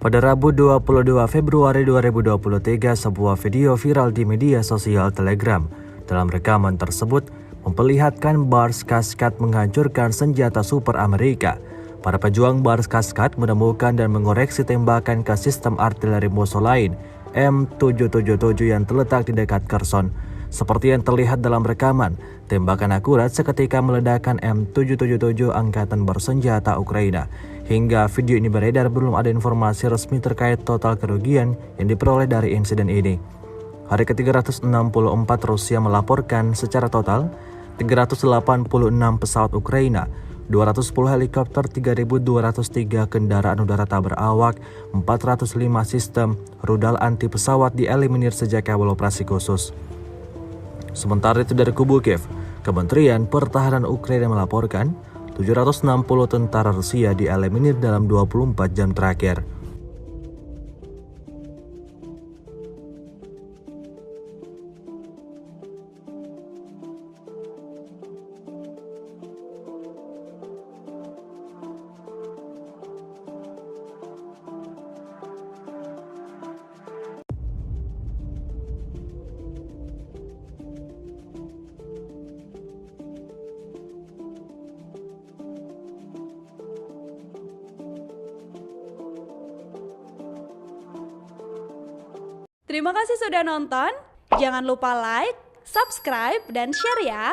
Pada Rabu 22 Februari 2023, sebuah video viral di media sosial Telegram. Dalam rekaman tersebut, memperlihatkan Bars Cascade menghancurkan senjata super Amerika. Para pejuang Bars Cascade menemukan dan mengoreksi tembakan ke sistem artileri musuh lain, M777 yang terletak di dekat Kherson. Seperti yang terlihat dalam rekaman, tembakan akurat seketika meledakkan M777 angkatan bersenjata Ukraina. Hingga video ini beredar, belum ada informasi resmi terkait total kerugian yang diperoleh dari insiden ini. Hari ke-364 Rusia melaporkan secara total 386 pesawat Ukraina, 210 helikopter, 3.203 kendaraan udara tak berawak, 405 sistem rudal anti pesawat dieliminir sejak awal operasi khusus. Sementara itu dari kubu Kiev, Kementerian Pertahanan Ukraina melaporkan 760 tentara Rusia dieliminir dalam 24 jam terakhir. Terima kasih sudah nonton. Jangan lupa like, subscribe, dan share ya.